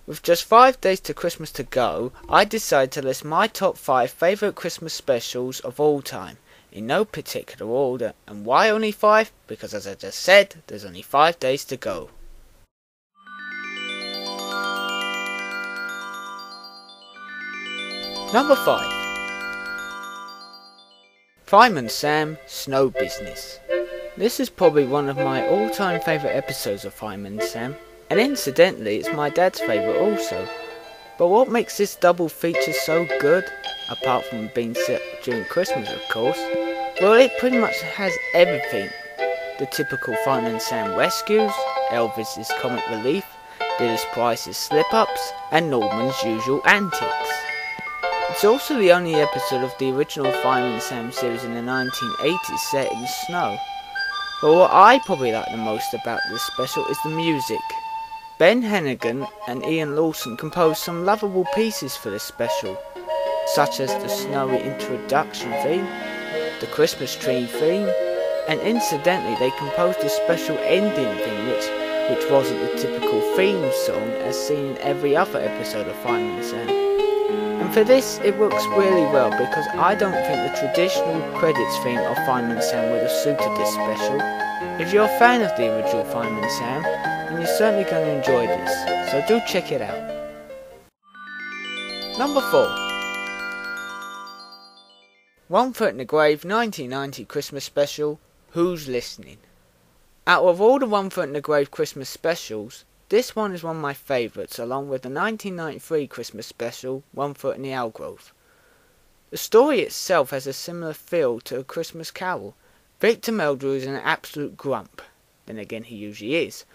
With just 5 days to Christmas to go, I decided to list my top 5 favourite Christmas specials of all time, in no particular order. And why only 5? Because as I just said, there's only 5 days to go. Number 5. Fireman Sam, Snow Business. This is probably one of my all-time favourite episodes of Fireman Sam, and incidentally it's my dad's favourite also. But what makes this double feature so good, apart from being set during Christmas of course, well, it pretty much has everything. The typical Fireman Sam rescues, Elvis's comic relief, Billy's Price's slip-ups, and Norman's usual antics. It's also the only episode of the original Fireman Sam series in the 1980s set in snow. But what I probably like the most about this special is the music. Ben Hennigan and Ian Lawson composed some lovable pieces for this special, such as the snowy introduction theme, the Christmas tree theme, and incidentally they composed a special ending theme which wasn't the typical theme song as seen in every other episode of Fireman Sam. And for this it works really well because I don't think the traditional credits theme of Fireman Sam would have suited this special. If you're a fan of the original Fireman Sam, then you're certainly going to enjoy this, so do check it out. Number 4. One Foot in the Grave 1990 Christmas Special, Who's Listening? Out of all the One Foot in the Grave Christmas specials, this one is one of my favourites, along with the 1993 Christmas special, One Foot in the Algrove. The story itself has a similar feel to A Christmas Carol. Victor Meldrew is an absolute grump, then again he usually is,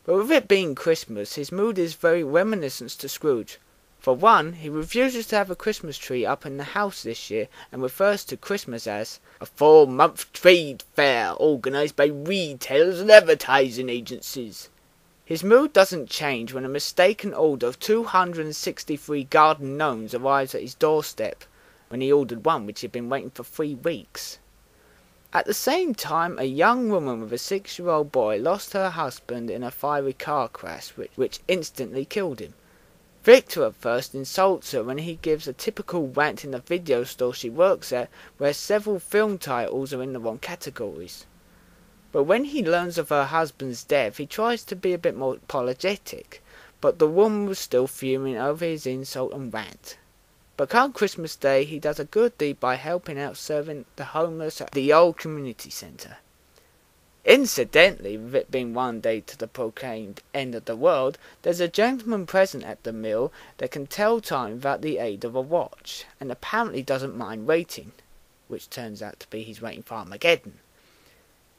but with it being Christmas, his mood is very reminiscent to Scrooge. For one, he refuses to have a Christmas tree up in the house this year and refers to Christmas as a 4-month trade fair organised by retailers and advertising agencies. His mood doesn't change when a mistaken order of 263 garden gnomes arrives at his doorstep, when he ordered one which had been waiting for 3 weeks. At the same time, a young woman with a 6-year-old boy lost her husband in a fiery car crash which instantly killed him. Victor at first insults her when he gives a typical rant in the video store she works at, where several film titles are in the wrong categories. But when he learns of her husband's death, he tries to be a bit more apologetic, but the woman was still fuming over his insult and rant. But come Christmas Day, he does a good deed by helping out serving the homeless at the old community centre. Incidentally, with it being 1 day to the proclaimed end of the world, there's a gentleman present at the mill that can tell time without the aid of a watch, and apparently doesn't mind waiting, which turns out to be he's waiting for Armageddon.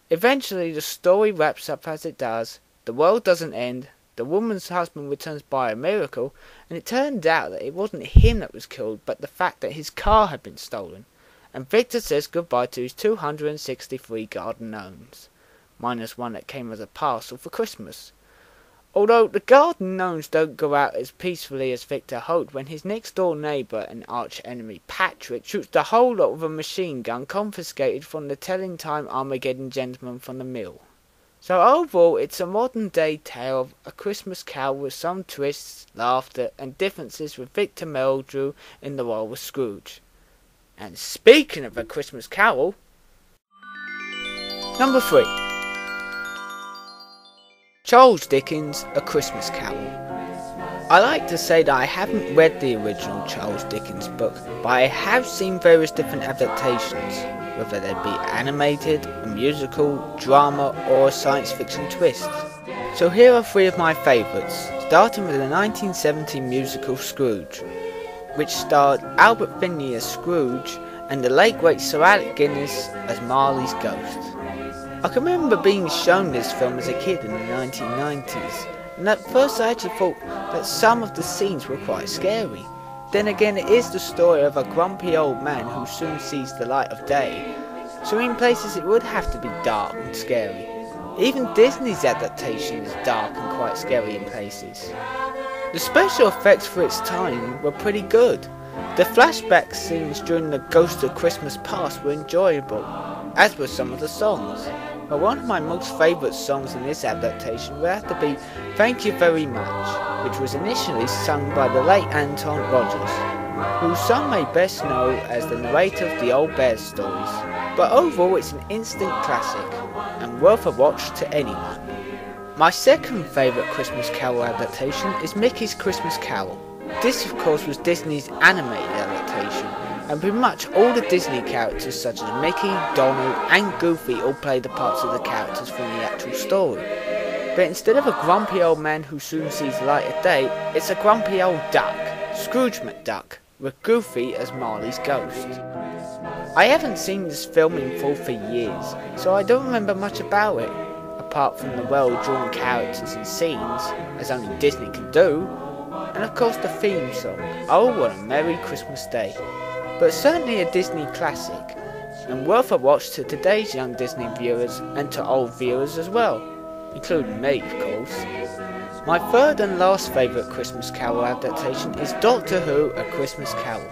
Eventually the story wraps up as it does, the world doesn't end, the woman's husband returns by a miracle, and it turned out that it wasn't him that was killed, but the fact that his car had been stolen, and Victor says goodbye to his 263 garden gnomes, minus one that came as a parcel for Christmas. Although the garden gnomes don't go out as peacefully as Victor hoped when his next door neighbour and arch enemy Patrick shoots the whole lot with a machine gun confiscated from the telling time Armageddon gentleman from the mill. So overall it's a modern day tale of A Christmas Carol with some twists, laughter and differences with Victor Meldrew in the role of Scrooge. And speaking of A Christmas Carol, number 3. Charles Dickens' A Christmas Carol. I like to say that I haven't read the original Charles Dickens book, but I have seen various different adaptations, whether they be animated, a musical, drama or a science fiction twist. So here are 3 of my favourites, starting with the 1970 musical Scrooge, which starred Albert Finney as Scrooge and the late great Sir Alec Guinness as Marley's ghost. I can remember being shown this film as a kid in the 1990s, and at first I actually thought that some of the scenes were quite scary. Then again, it is the story of a grumpy old man who soon sees the light of day, so in places it would have to be dark and scary. Even Disney's adaptation is dark and quite scary in places. The special effects for its time were pretty good. The flashback scenes during the Ghost of Christmas Past were enjoyable, as were some of the songs. But one of my most favourite songs in this adaptation would have to be Thank You Very Much, which was initially sung by the late Anton Rogers, who some may best know as the narrator of the Old Bears stories. But overall it's an instant classic, and worth a watch to anyone. My second favourite Christmas Carol adaptation is Mickey's Christmas Carol. This of course was Disney's animated adaptation, and pretty much all the Disney characters such as Mickey, Donald and Goofy all play the parts of the characters from the actual story. But instead of a grumpy old man who soon sees the light of day, it's a grumpy old duck, Scrooge McDuck, with Goofy as Marley's ghost. I haven't seen this film in full for years, so I don't remember much about it, apart from the well-drawn characters and scenes, as only Disney can do, and of course the theme song, Oh What a Merry Christmas Day. But certainly a Disney classic, and worth a watch to today's young Disney viewers and to old viewers as well, including me of course. My third and last favourite Christmas Carol adaptation is Doctor Who A Christmas Carol.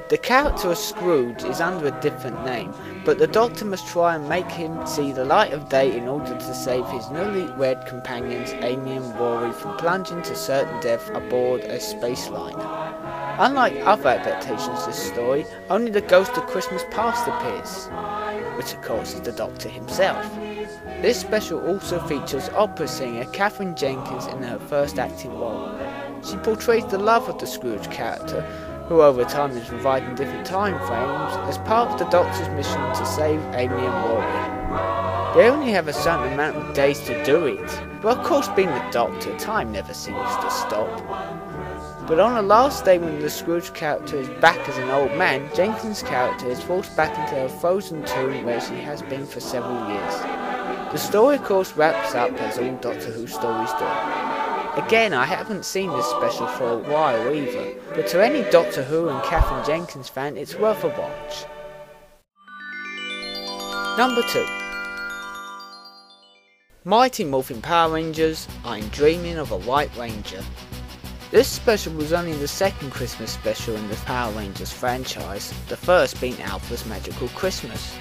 The character of Scrooge is under a different name, but the Doctor must try and make him see the light of day in order to save his newly-wed companions Amy and Rory from plunging to certain death aboard a space liner. Unlike other adaptations of this story, only the ghost of Christmas Past appears, which of course is the Doctor himself. This special also features opera singer Katherine Jenkins in her first acting role. She portrays the love of the Scrooge character, who over time is providing different time frames as part of the Doctor's mission to save Amy and Rory. They only have a certain amount of days to do it, but of course being the Doctor, time never seems to stop. But on the last day when the Scrooge character is back as an old man, Jenkins' character is forced back into a frozen tomb where she has been for several years. The story of course wraps up as all Doctor Who stories do. Again, I haven't seen this special for a while either, but to any Doctor Who and Katherine Jenkins fan, it's worth a watch. Number 2. Mighty Morphin Power Rangers, I'm Dreaming of a White Ranger. This special was only the second Christmas special in the Power Rangers franchise, the first being Alpha's Magical Christmas.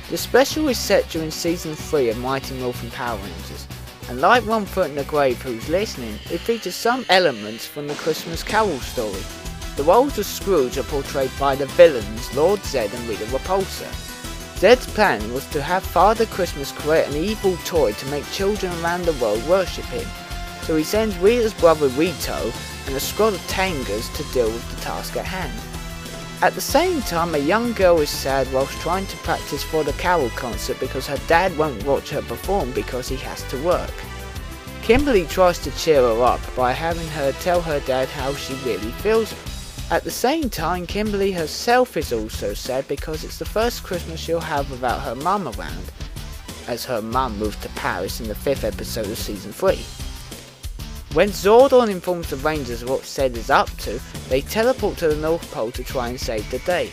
The special is set during Season 3 of Mighty Morphin Power Rangers, and like One Foot in the Grave Who's Listening, it features some elements from the Christmas Carol story. The roles of Scrooge are portrayed by the villains Lord Zed and Rita Repulsa. Zed's plan was to have Father Christmas create an evil toy to make children around the world worship him, so he sends Rita's brother Rito and a squad of Tangers to deal with the task at hand. At the same time, a young girl is sad whilst trying to practice for the Carol concert because her dad won't watch her perform because he has to work. Kimberly tries to cheer her up by having her tell her dad how she really feels. At the same time, Kimberly herself is also sad because it's the first Christmas she'll have without her mum around, as her mum moved to Paris in the 5th episode of Season 3. When Zordon informs the Rangers of what Zed is up to, they teleport to the North Pole to try and save the day.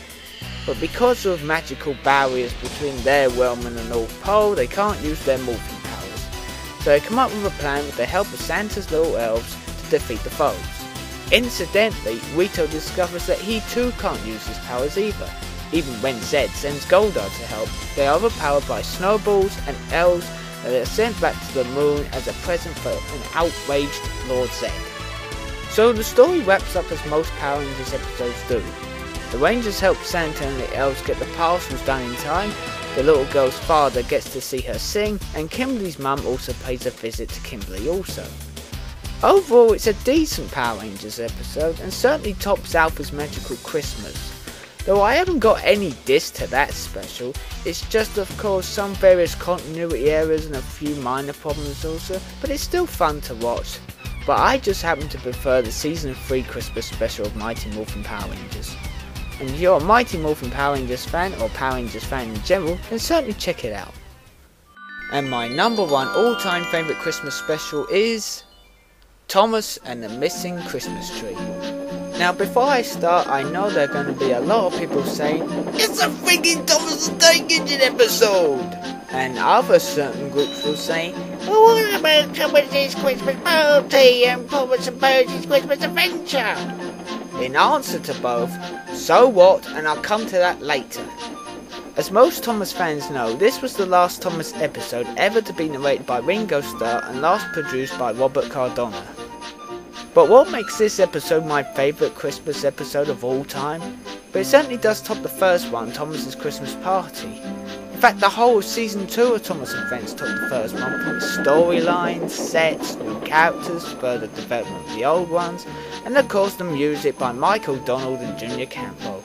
But because of magical barriers between their realm and the North Pole, they can't use their morphing powers. So they come up with a plan with the help of Santa's little elves to defeat the foes. Incidentally, Rito discovers that he too can't use his powers either. Even when Zed sends Goldar to help, they are overpowered by snowballs and elves that are sent back to the moon as a present for an outraged Lord Zed. So the story wraps up as most Power Rangers episodes do. The Rangers help Santa and the elves get the parcels done in time, the little girl's father gets to see her sing, and Kimberly's mum also pays a visit to Kimberly also. Overall, it's a decent Power Rangers episode and certainly tops Alpha's Magical Christmas. Though I haven't got any diss to that special, it's just of course some various continuity errors and a few minor problems also, but it's still fun to watch. But I just happen to prefer the Season 3 Christmas special of Mighty Morphin Power Rangers. And if you're a Mighty Morphin Power Rangers fan, or Power Rangers fan in general, then certainly check it out. And my number 1 all-time favourite Christmas special is Thomas and the Missing Christmas Tree. Now before I start, I know there are going to be a lot of people saying, it's a freaking Thomas the Tank Engine episode! And other certain groups will say, well, what about Thomas's Christmas Party and Thomas and Birdie's Christmas Adventure? In answer to both, so what, and I'll come to that later. As most Thomas fans know, this was the last Thomas episode ever to be narrated by Ringo Starr and last produced by Robert Cardona. But what makes this episode my favourite Christmas episode of all time? But it certainly does top the first one, Thomas's Christmas Party. In fact, the whole of season 2 of Thomas and Friends topped the first one, from its storylines, sets, new characters, further development of the old ones, and of course the music by Michael Donald and Junior Campbell.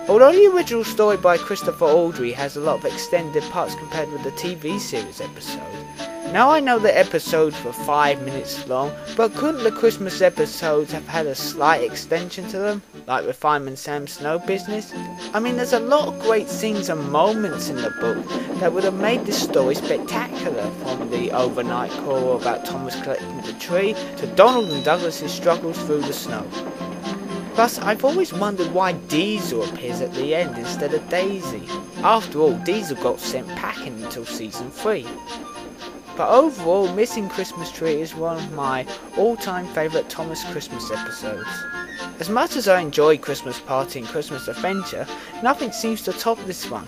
Although the original story by Christopher Aldry has a lot of extended parts compared with the TV series episode, now I know the episodes were 5 minutes long, but couldn't the Christmas episodes have had a slight extension to them, like with Fireman Sam's Snow Business? I mean, there's a lot of great scenes and moments in the book that would have made this story spectacular, from the overnight call about Thomas collecting the tree, to Donald and Douglas's struggles through the snow. Plus, I've always wondered why Diesel appears at the end instead of Daisy. After all, Diesel got sent packing until season 3. But overall, Missing Christmas Tree is one of my all-time favourite Thomas Christmas episodes. As much as I enjoy Christmas Party and Christmas Adventure, nothing seems to top this one.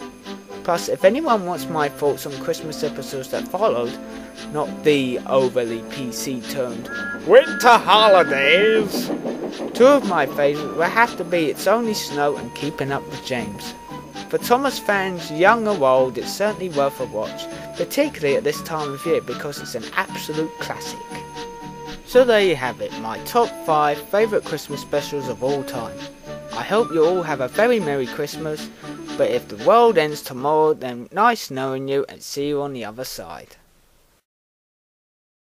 Plus, if anyone wants my thoughts on Christmas episodes that followed, not the overly PC-termed winter holidays, 2 of my favourites will have to be It's Only Snow and Keeping Up with James. For Thomas fans, young or old, it's certainly worth a watch, particularly at this time of year because it's an absolute classic. So there you have it, my top 5 favourite Christmas specials of all time. I hope you all have a very Merry Christmas, but if the world ends tomorrow, then nice knowing you and see you on the other side.